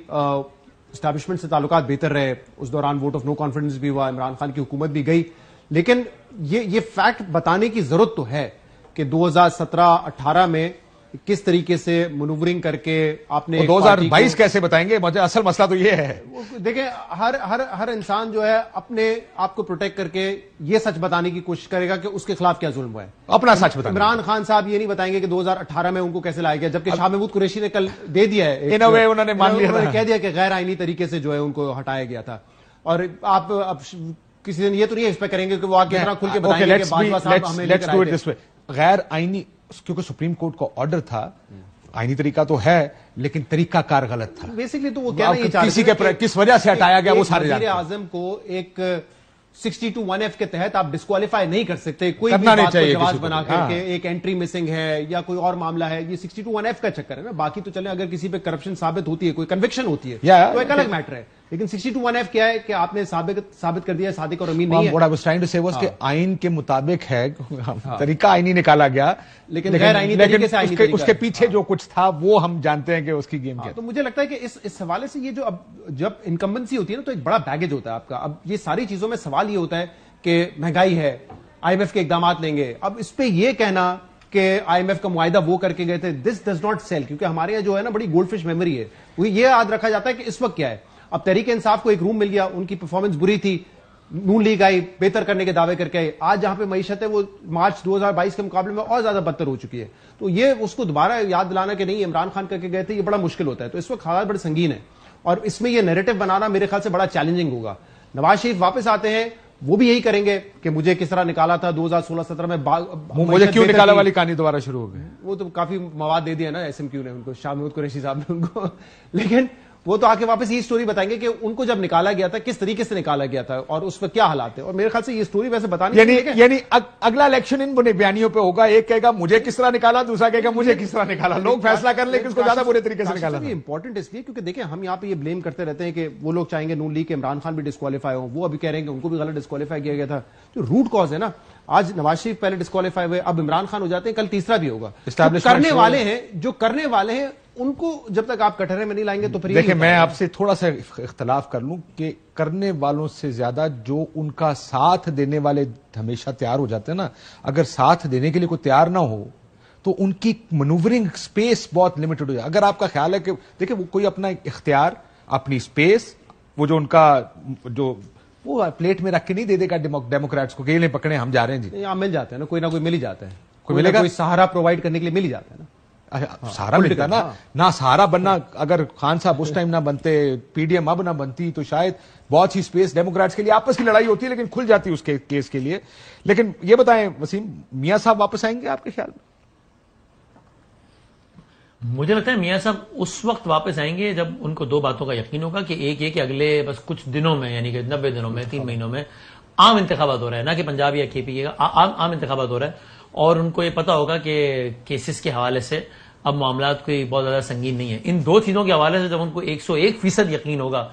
اسٹیبلشمنٹ سے تعلقات بہتر رہے, اس دوران ووٹ آف نو کانفیڈنس بھی ہوا, عمران خان کی حکومت بھی گئی. لیکن یہ فیکٹ بتانے کی ضرورت تو ہے کہ 2017-18 میں کس طریقے سے مینوورنگ کر کے آپ نے 2022 کیسے بتائیں گے؟ مجھے اصل مسئلہ تو یہ ہے. دیکھیں ہر انسان جو ہے اپنے آپ کو پروٹیکٹ کر کے یہ سچ بتانے کی کوشش کرے گا کہ اس کے خلاف کیا ظلم ہوا ہے, اپنا سچ بتائیں. عمران خان صاحب یہ نہیں بتائیں گے کہ 2018 میں ان کو کیسے لایا گیا, جبکہ شاہ محمود قریشی نے کل دے دیا ہے, انہوں نے مان لیا, انہوں نے کہہ دیا کہ غیر آئینی طریقے سے جو ہے ان کو ہٹایا گیا تھا. اور آپ اب کسی دن یہ تو نہیں ایکسپیکٹ کریں گے کہ وہ آگے اتنا کھل کے بتائیں گے کہ باجوہ صاحب ہمیں لے کر آئے تھے. غیر آئینی, کیونکہ سپریم کورٹ کا آرڈر تھا, آئینی طریقہ تو ہے لیکن طریقہ کار غلط تھا. بیسکلی تو وہ کہنا یہ کسی کے کس وجہ سے ہٹایا گیا وہ سارے وزیر اعظم کو ایک 62(1)(f) کے تحت آپ ڈسکوالیفائی نہیں کر سکتے. کوئی بھی بات کو جواز بنا کر کے ایک انٹری مسنگ ہے یا کوئی اور معاملہ ہے, یہ 62(1)(f) کا چکر ہے نا. باقی تو چلیں اگر کسی پہ کرپشن ثابت ہوتی ہے, کوئی کنوکشن ہوتی ہے تو ایک الگ میٹر ہے. لیکن 62(1)(f) کیا ہے کہ آپ نے ثابت کر دیا صادق اور امین نہیں ہے. کہ آئین کے مطابق ہے, طریقہ آئینی نکالا گیا, لیکن غیر آئینی طریقے سے اس کے پیچھے جو کچھ تھا وہ ہم جانتے ہیں کہ اس کی گیم کیا. تو مجھے لگتا ہے کہ اس حوالے سے یہ جو اب جب انکمبنسی ہوتی ہے نا تو ایک بڑا بیگیج ہوتا ہے آپ کا. اب یہ ساری چیزوں میں سوال یہ ہوتا ہے کہ مہنگائی ہے, آئی ایم ایف کے اقدامات لیں گے. اب اس پہ یہ کہنا کہ آئی ایم ایف کا معاہدہ وہ کر کے گئے تھے, دس ڈز ناٹ سیل, کیونکہ ہمارے یہاں جو ہے نا بڑی گولڈ فش میموری ہے. وہ یہ یاد رکھا جاتا ہے کہ اس وقت کیا ہے. اب تحریک انصاف کو ایک روم مل گیا, ان کی پرفارمنس بری تھی, نون لیگ آئی بہتر کرنے کے دعوے کر کے آئی. آج جہاں پہ معیشت ہے وہ مارچ 2022 کے مقابلے میں اور زیادہ بدتر ہو چکی ہے. تو یہ اس کو دوبارہ یاد دلانا کہ نہیں عمران خان کر کے گئے تھے, یہ بڑا مشکل ہوتا ہے. تو اس وقت حالات بڑے سنگین ہیں اور اس میں یہ نیریٹو بنانا میرے خیال سے بڑا چیلنجنگ ہوگا. نواز شریف واپس آتے ہیں, وہ بھی یہی کریں گے کہ مجھے کس طرح نکالا تھا 2016-17 میں, مجھے کیوں نکالا والی کہانی دوبارہ شروع ہو گئی. وہ تو کافی مواد دے دیا نا ایس ایم کیو نے ان کو, شاہ محمود قریشی صاحب نے ان کو. لیکن وہ تو آ کے واپس یہ سٹوری بتائیں گے کہ ان کو جب نکالا گیا تھا کس طریقے سے نکالا گیا تھا اور اس وقت کیا حالات ہیں. اور میرے خیال سے یہ سٹوری ویسے بتانی یعنی اگلا الیکشن ان بیانیوں پہ ہوگا, ایک کہے گا مجھے کس طرح نکالا, دوسرا کہے گا مجھے کس طرح نکالا. لوگ فیصلہ کر لیں کہ اس کو زیادہ برے طریقے سے نکالا. امپورٹنٹ اس لیے کیونکہ دیکھیں ہم یہاں پہ یہ بلیم کرتے رہتے ہیں کہ وہ لوگ چاہیں گے نون لیگ کے عمران خان بھی ڈسکوالیفائی ہوں, وہ ابھی کہہ رہے ہیں کہ ان کو بھی غلط ڈسکوالیفائی کیا گیا تھا. جو روٹ کاز ہے نا, آج نواز شریف پہلے ڈسکوالیفائی ہوئے, اب عمران خان ہو جاتے ہیں, کل تیسرا بھی ہوگا. جو کرنے والے ہیں ان کو جب تک آپ کٹہرے میں نہیں لائیں گے تو پھر دیکھیں میں آپ سے تھوڑا سا اختلاف کر لوں کہ کرنے والوں سے زیادہ جو ان کا ساتھ دینے والے ہمیشہ تیار ہو جاتے ہیں نا. اگر ساتھ دینے کے لیے کوئی تیار نہ ہو تو ان کی منوورنگ سپیس بہت لمیٹڈ ہو جائے. اگر آپ کا خیال ہے کہ دیکھیں وہ کوئی اپنا اختیار, اپنی سپیس, وہ جو ان کا جو وہ پلیٹ میں رکھ کے نہیں دے دے گا ڈیموکریٹس کو کہ یہ پکڑے ہم جا رہے ہیں جی. یہاں مل جاتے ہیں نا, کوئی نہ کوئی مل ہی جاتا ہے, کوئی ملے گا, کوئی سہارا پرووائڈ کرنے کے لیے مل ہی جاتا ہے نا. سہارا ملتا نا, نہ سہارا بننا, اگر خان صاحب اس ٹائم نہ بنتے, پی ڈی ایم اب نہ بنتی تو شاید بہت ہی سپیس ڈیموکریٹس کے لیے, آپس کی لڑائی ہوتی ہے لیکن کھل جاتی اس کے کیس کے لیے. لیکن یہ بتائیں وسیم, میاں صاحب واپس آئیں گے آپ کے خیال میں؟ مجھے لگتا ہے میاں صاحب اس وقت واپس آئیں گے جب ان کو دو باتوں کا یقین ہوگا کہ ایک یہ کہ اگلے بس کچھ دنوں میں, یعنی کہ 90 دنوں میں, 3 مہینوں میں عام انتخابات ہو رہا ہے, نہ کہ پنجاب یا کے پی کا, عام انتخابات ہو رہا ہے. اور ان کو یہ پتا ہوگا کہ کیسز کے حوالے سے اب معاملات کوئی بہت زیادہ سنگین نہیں ہے. ان دو چیزوں کے حوالے سے جب ان کو 101% یقین ہوگا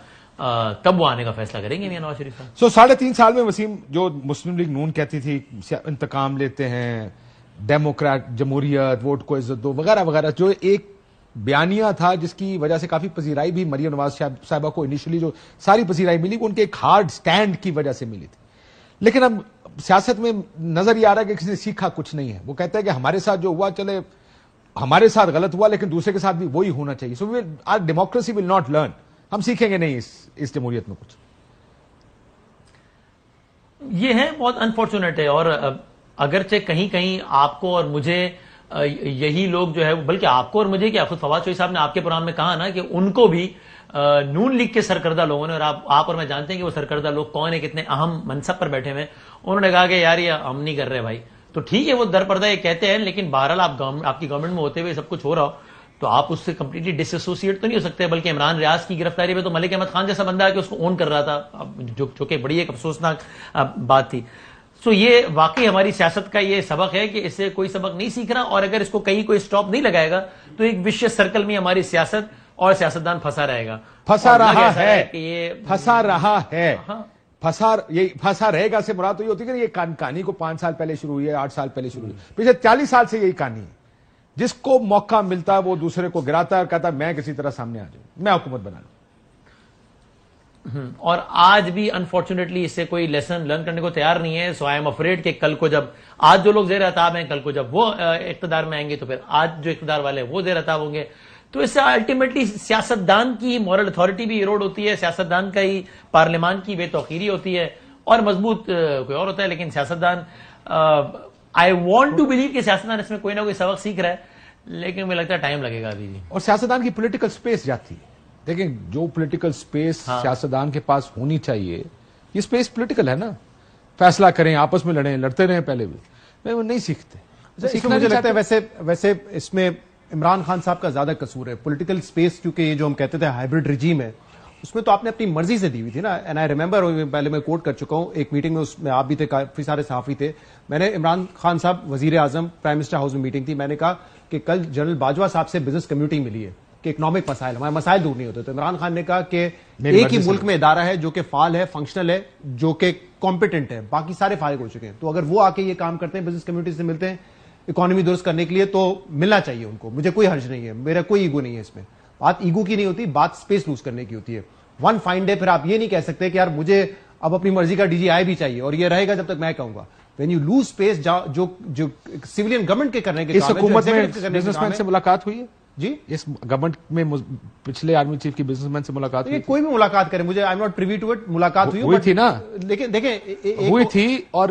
تب وہ آنے کا فیصلہ کریں گے میاں نواز شریف صاحب. 3.5 سال میں وسیم جو مسلم لیگ نون کہتی تھی انتقام لیتے ہیں, ڈیموکریٹ, جمہوریت, ووٹ کو عزت دو وغیرہ وغیرہ, جو ایک بیانیہ تھا جس کی وجہ سے کافی پذیرائی بھی مریم نواز صاحبہ کو انیشلی جو ساری پذیرائی ملی وہ ان کے ایک ہارڈ سٹینڈ کی وجہ سے ملی تھی. لیکن اب سیاست میں نظر یہ آ رہا ہے کہ کسی نے سیکھا کچھ نہیں ہے. وہ کہتا ہے کہ ہمارے ساتھ جو ہوا چلے ہمارے ساتھ غلط ہوا لیکن دوسرے کے ساتھ بھی وہی ہونا چاہیے. سو ڈیموکریسی ول ناٹ لرن. ہم سیکھیں گے نہیں اس جمہوریت میں کچھ. یہ ہے بہت انفارچونیٹ ہے. اور اگرچہ کہیں کہیں آپ کو اور مجھے یہی لوگ جو ہے بلکہ آپ کو اور مجھے کیا خود فواد چوہدری صاحب نے آپ کے پروگرام میں کہا نا کہ ان کو بھی نون لیگ کے سرکردہ لوگوں نے, اور آپ اور میں جانتے ہیں کہ وہ سرکردہ لوگ کون ہیں, کتنے اہم منصب پر بیٹھے ہوئے, انہوں نے کہا کہ یار یہ ہم نہیں کر رہے بھائی. تو ٹھیک ہے وہ در پردہ یہ کہتے ہیں, لیکن بہرحال آپ کی گورنمنٹ میں ہوتے ہوئے سب کچھ ہو رہا ہو تو آپ اس سے کمپلیٹلی ڈس ایسوسیٹ تو نہیں ہو سکتے. بلکہ عمران ریاض کی گرفتاری پہ تو ملک احمد خان جیسا بندہ ہے کہ اس کو اون کر رہا تھا, جو کہ بڑی ایک افسوسناک بات تھی. سو یہ واقعی ہماری سیاست کا یہ سبق ہے کہ اس سے کوئی سبق نہیں سیکھ رہا, اور اگر اس کو کہیں کوئی سٹاپ نہیں لگائے گا تو ایک وشیس سرکل میں ہماری سیاست اور سیاستدان پھنسا رہے گا. پھنسا رہا ہے پھنسا رہے گا سے مراد تو یہ ہوتی ہے کہ یہ کہانی کو 5 سال پہلے شروع ہوئی ہے, 8 سال پہلے شروع ہوئی ہے, پچھلے 40 سال سے یہی کہانی ہے. جس کو موقع ملتا ہے وہ دوسرے کو گراتا ہے اور کہتا ہے میں کسی طرح سامنے آ جاؤں, میں حکومت بنا لوں. اور آج بھی انفارچونیٹلی اس سے کوئی لیسن لرن کرنے کو تیار نہیں ہے. سو آئی ایم افریڈ کہ کل کو جب آج جو لوگ زیر عتاب ہیں, کل کو جب وہ اقتدار میں آئیں گے تو پھر آج جو اقتدار والے وہ زیر عتاب ہوں گے. تو اس سے الٹیمیٹلی سیاستدان کی مورل اتھارٹی بھی ایروڈ ہوتی ہے, سیاستدان کا ہی پارلیمان کی بے توقیری ہوتی ہے, اور مضبوط کوئی اور ہوتا ہے. لیکن سیاستدان آئی وانٹ ٹو بلیو کہ سیاستدان اس میں کوئی نہ کوئی سبق سیکھ رہا ہے, لیکن مجھے لگتا ہے ٹائم لگے گا ابھی بھی. اور سیاستدان کی پولیٹیکل سپیس جاتی ہے. دیکھیں جو پولیٹیکل سپیس سیاستدان کے پاس ہونی چاہیے, یہ سپیس پولیٹیکل ہے نا, فیصلہ کریں, آپس میں لڑیں, لڑتے رہیں پہلے بھی, میں وہ نہیں سیکھتے. مجھے لگتا ہے ویسے اس میں عمران خان صاحب کا زیادہ قصور ہے. پولیٹیکل سپیس کیونکہ یہ جو ہم کہتے تھے ہائبرڈ رجیم ہے, اس میں تو آپ نے اپنی مرضی سے دی ہوئی تھی نا. اینڈ آئی ریمبر, پہلے میں کوٹ کر چکا ہوں ایک میٹنگ میں, اس میں آپ بھی تھے, کافی سارے صحافی تھے. میں نے عمران خان صاحب وزیر اعظم پرائم منسٹر ہاؤس میں میٹنگ تھی, میں نے کہا کہ کل جنرل باجوہ صاحب سے بزنس کمیونٹی ملی ہے کہ اکنامک مسائل, ہمارے مسائل دور نہیں ہوتے. تو عمران خان نے کہا کہ ایک ہی ملک میں ادارہ ہے جو کہ فعال ہے, فنکشنل ہے, جو کہ کمپیٹنٹ ہے, باقی سارے فارغ ہو چکے ہیں. تو اگر وہ آ کے یہ کام کرتے ہیں, بزنس کمیونٹی سے ملتے ہیں اکانومی درست کرنے کے لیے, تو ملنا چاہیے ان کو. مجھے کوئی حرج نہیں ہے, میرا کوئی ایگو نہیں ہے اس میں. بات ایگو کی نہیں ہوتی, بات اسپیس لوز کرنے کی ہوتی ہے. ون فائن ڈے پھر آپ یہ نہیں کہہ سکتے کہ یار مجھے اب اپنی مرضی کا DGI بھی چاہیے اور یہ رہے گا جب تک میں کہوں گا. وین یو لوز اسپیس, جو سویلین گورنمنٹ کے کرنے کے اس حکومت میں بزنس مین سے ملاقات ہوئی ہے جی, اس گورنمنٹ میں پچھلے آرمی چیف کی بزنس مین سے ملاقات ہوئی؟ کوئی بھی ملاقات کرے, مجھے I am not privy to it, ملاقات ہوئی تھی نا, لیکن دیکھیں ہوئی تھی. اور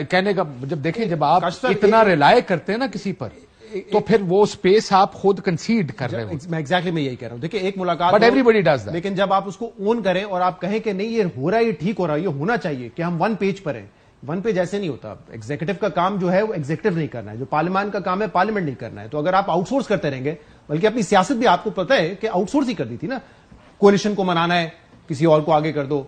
کہنے کا جب دیکھیں, جب آپ اتنا ریلائے کرتے ہیں نا کسی پر, تو پھر وہ سپیس آپ خود کنسیڈ کر رہے ہیں. ایگزیکٹلی میں یہی کہہ رہا ہوں. دیکھیں ایک ملاقات, بٹ ایوری ڈز دیٹ, لیکن جب آپ اس کو اون کریں اور آپ کہیں کہ نہیں یہ ہو رہا ہے, یہ ٹھیک ہو رہا ہے, یہ ہونا چاہیے, کہ ہم 1 پیج پر ہیں. 1 پیج ایسے نہیں ہوتا. ایگزیکٹو کا کام جو ہے وہ ایگزیکٹو نہیں کرنا ہے, جو پارلیمان کا کام ہے پارلیمنٹ نہیں کرنا ہے. تو اگر آپ آؤٹ سورس کرتے رہیں گے, بلکہ اپنی سیاست بھی آپ کو پتہ ہے کہ آؤٹ سورس ہی کر دی تھی نا. کولیشن کو منانا ہے, کسی اور کو آگے کر دو,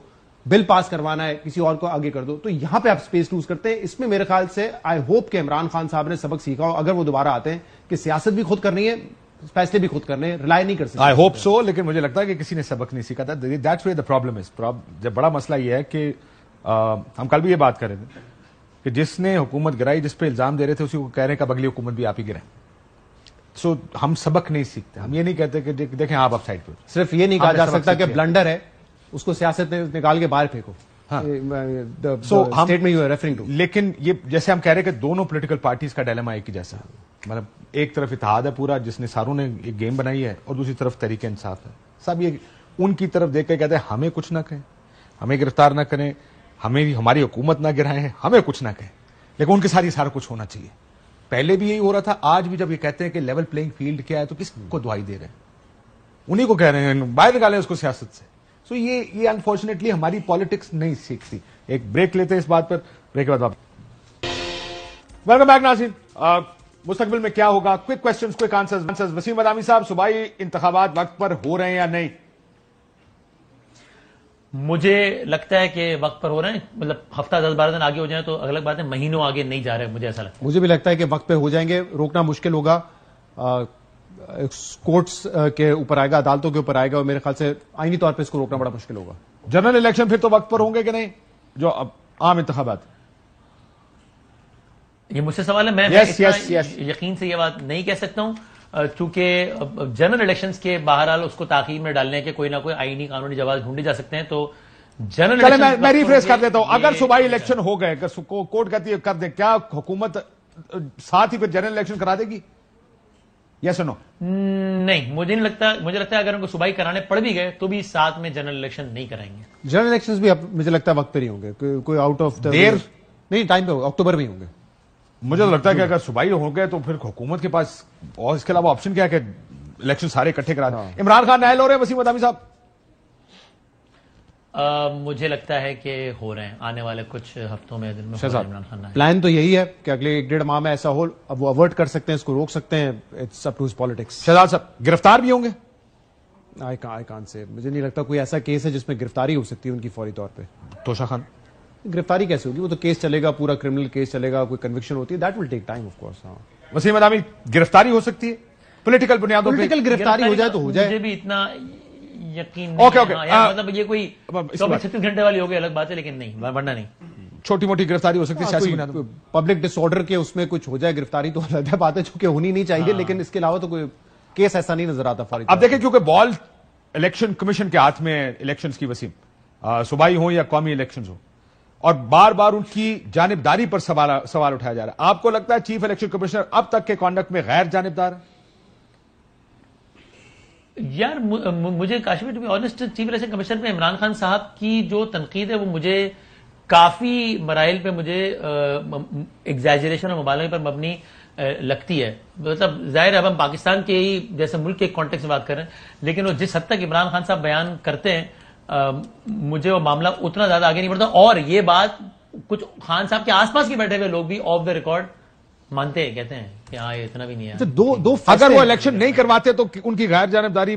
بل پاس کروانا ہے, کسی اور کو آگے کر دو, تو یہاں پہ آپ سپیس لوز کرتے ہیں. اس میں میرے خیال سے آئی ہوپ کہ عمران خان صاحب نے سبق سیکھا ہو, اگر وہ دوبارہ آتے ہیں, کہ سیاست بھی خود کرنی ہے, فیصلے بھی خود کرنے, ریلائی نہیں کر سکتے. آئی ہوپ سو, لیکن مجھے لگتا ہے کہ کسی نے سبق نہیں سیکھا تھا. That's where the problem is. جب بڑا مسئلہ یہ ہے کہ ہم کل بھی یہ بات کر رہے تھے کہ جس نے حکومت گرائی, جس پہ الزام دے رہے تھے, اسی کو کہہ رہے ہیں کہ اب اگلی حکومت بھی آپ ہی گرائیں. سو ہم سبق نہیں سیکھتے. ہم یہ نہیں کہتے کہ دیکھیں آپ اپ سائڈ پہ. صرف یہ نہیں کہا جا سکتا کہ بلنڈر ہے اس کو سیاست نے نکال کے باہر پھینکو. اسٹیٹ میں یو آر ریفرنگ ٹو. لیکن یہ جیسے ہم کہہ رہے ہیں کہ دونوں پولیٹیکل پارٹیز کا ڈیلیما ایک ہی جیسا ہے. مطلب ایک طرف اتحاد ہے پورا, جس نے ساروں نے ایک گیم بنائی ہے, اور دوسری طرف تحریک انصاف ہے. سب یہ ان کی طرف دیکھ کے کہتے ہیں ہمیں کچھ نہ کہیں, ہمیں گرفتار نہ کریں, ہمیں ہماری حکومت نہ گرائیں, ہمیں کچھ نہ کہیں. لیکن ان کے ساتھ یہ سارا کچھ ہونا چاہیے. پہلے بھی یہی ہو رہا تھا, آج بھی جب یہ کہتے ہیں کہ لیول پلئنگ فیلڈ کیا ہے, تو کس کو دعائی دے رہے ہیں؟ انہیں کو کہہ رہے ہیں باہر نکالیں اس کو سیاست سے. سو یہ انفارچونیٹلی ہماری پالیٹکس نہیں سیکھتی. ایک بریک لیتے ہیں اس بات پر, بریک کے بعد واپس. ویلکم بیک ناظرین. مستقبل میں کیا ہوگا؟ Quick questions, quick answers. Waseem مدامی صاحب, صوبائی انتخابات وقت پر ہو رہے ہیں یا نہیں؟ مجھے لگتا ہے کہ وقت پر ہو رہے ہیں. مطلب ہفتہ 10-12 دن آگے ہو جائیں تو الگ بات ہے, مہینوں آگے نہیں جا رہے, مجھے ایسا لگتا ہے. مجھے بھی لگتا ہے کہ وقت پہ ہو جائیں گے. روکنا مشکل ہوگا, کورٹس کے اوپر آئے گا, عدالتوں کے اوپر آئے گا, اور میرے خیال سے آئینی طور پہ اس کو روکنا بڑا مشکل ہوگا. جنرل الیکشن پھر تو وقت پر ہوں گے کہ نہیں, جو عام انتخابات؟ یہ مجھ سے سوال ہے, میں یقین سے یہ بات نہیں کہہ سکتا ہوں, چونکہ جنرل الیکشنز کے بہرحال اس کو تاخیر میں ڈالنے کے کوئی نہ کوئی آئینی قانونی جواز ڈھونڈے جا سکتے ہیں. تو جنرل الیکشن میں ریفریش کر دیتا ہوں, اگر صوبائی الیکشن ہو گئے, اگر کورٹ کہتی ہے کر دیں, کیا حکومت ساتھ ہی پھر جنرل الیکشن کرا دے گی؟ یس اور نو؟ نہیں، مجھے نہیں لگتا. مجھے لگتا ہے اگر ان کو صوبائی کرانے پڑ بھی گئے تو بھی ساتھ میں جنرل الیکشن نہیں کرائیں گے. جنرل الیکشنز بھی مجھے لگتا ہے وقت پہ ہی ہوں گے, کوئی آؤٹ آف دیر نہیں, ٹائم پہ اکتوبر میں ہی ہوں گے. مجھے تو لگتا ہے کہ اگر صوبائی ہو گئے تو پھر حکومت کے پاس اور اس کے علاوہ آپشن کیا ہے کہ الیکشن سارے اکٹھے کرا دیں. عمران خان نائل ہو رہے ہیں وسیم ادامی صاحب؟ مجھے لگتا ہے کہ ہو رہے ہیں آنے والے کچھ ہفتوں میں, دن میں عمران خان. پلان تو یہی ہے کہ اگلے 1.5 ماہ میں ایسا ہو, اب وہ اوارڈ کر سکتے ہیں, اس کو روک سکتے ہیں. It's up to his politics. Shahzad صاحب گرفتار بھی ہوں گے؟ آئی کان سے, مجھے نہیں لگتا کوئی ایسا کیس ہے جس میں گرفتاری ہو سکتی ہے ان کی فوری طور پہ. توشا خان گرفتاری کیسے ہوگی؟ وہ تو کیس چلے گا, پورا کرمنل کیس چلے گا, کوئی کنوکشن ہوتی ہے, that will take time of course. Waseem ادامی گرفتاری ہو سکتی ہے پولیٹیکل بنیادوں پہ؟ پولیٹیکل گرفتاری ہو جائے تو ہو جائے. مجھے بھی اتنا یقین اوکے مطلب یہ کوئی 24-36 گھنٹے والی ہوگی الگ بات ہے, لیکن نہیں, ورنہ نہیں. چھوٹی موٹی گرفتاری ہو سکتی ہے سیاسی بنیادوں. پبلک ڈس آرڈر کے اس میں کچھ ہو جائے گرفتاری تو الگ بات ہے, چونکہ ہونی نہیں چاہیے, لیکن اس کے علاوہ تو کوئی کیس ایسا نہیں نظر آتا. اب دیکھیں کیونکہ بال الیکشن کمیشن کے ہاتھ میں الیکشنز کی وسیم, صوبائی ہوں یا قومی الیکشنز ہوں, اور بار بار ان کی جانبداری پر سوال اٹھایا جا رہا ہے. آپ کو لگتا ہے چیف الیکشن کمشنر اب تک کے کانڈکٹ میں غیر جانبدار ہے؟ یار مجھے Kashmir to be honest chief election commission پہ عمران خان صاحب کی جو تنقید ہے وہ مجھے کافی مراحل پہ مجھے ایگزیجریشن اور مبالغے پر مبنی لگتی ہے. مطلب ظاہر ہے اب ہم پاکستان کے ہی جیسے ملک کے کانٹیکس میں بات کر رہے ہیں, لیکن وہ جس حد تک عمران خان صاحب بیان کرتے ہیں مجھے وہ معاملہ اتنا زیادہ آگے نہیں بڑھتا. اور یہ بات کچھ خان صاحب کے آس پاس کے بیٹھے ہوئے لوگ بھی آف دا ریکارڈ مانتے ہیں, کہتے ہیں کہ ہاں یہ اتنا بھی نہیں ہے. اگر وہ الیکشن نہیں کرواتے تو ان کی غیر جانبداری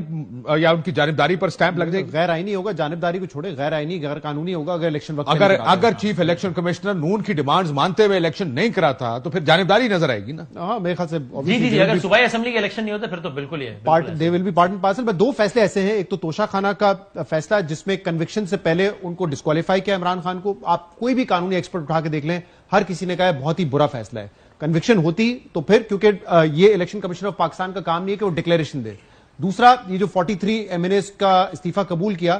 یا ان کی جانبداری پر سٹیمپ لگ جائے گی. غیر آئینی ہوگا, جانبداری کو چھوڑے, غیر آئینی غیر قانونی ہوگا اگر الیکشن وقت. اگر چیف الیکشن کمشنر نون کی ڈیمانڈز مانتے ہوئے الیکشن نہیں کراتا تو پھر جانبداری نظر آئے گی نا. ہاں میرے خیال سے جی اگر صوبائی اسمبلی کے الیکشن نہیں ہوتا پھر تو بالکل ہی ہے, they will be part and parcel. دو فیصلے ایسے ہیں, ایک تو توشا خانہ کا فیصلہ جس میں کنوکشن سے پہلے ان کو ڈسکوالیفائی کیا عمران خان کو. آپ کوئی بھی قانونی ایکسپرٹ اٹھا کے دیکھ لیں, ہر کسی نے کہا ہے بہت ہی برا فیصلہ ہے. کنوکشن ہوتی تو پھر, کیونکہ یہ الیکشن کمیشن آف پاکستان کا کام نہیں ہے کہ وہ ڈکلیریشن دے. دوسرا, یہ جو 43 MNAs کا استعفیٰ قبول کیا,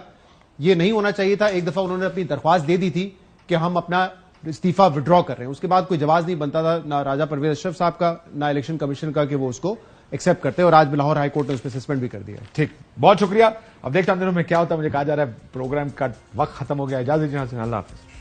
یہ نہیں ہونا چاہیے تھا. ایک دفعہ انہوں نے اپنی درخواست دے دی تھی کہ ہم اپنا استعفیٰ وڈرا کر رہے ہیں, اس کے بعد کوئی جواز نہیں بنتا تھا نہ راجہ پرویز اشرف صاحب کا نہ الیکشن کمیشن کا کہ وہ اس کو ایکسپٹ کرتے, اور آج لاہور ہائی کورٹ نے اس پہ سسپینڈ بھی کر دیا. ٹھیک, بہت شکریہ. اب دیکھتا ہوں دنوں میں کیا ہوتا ہے. مجھے کہا جا رہا ہے پروگرام کا وقت ختم ہو گیا, اجازت دیجیے. اللہ حافظ.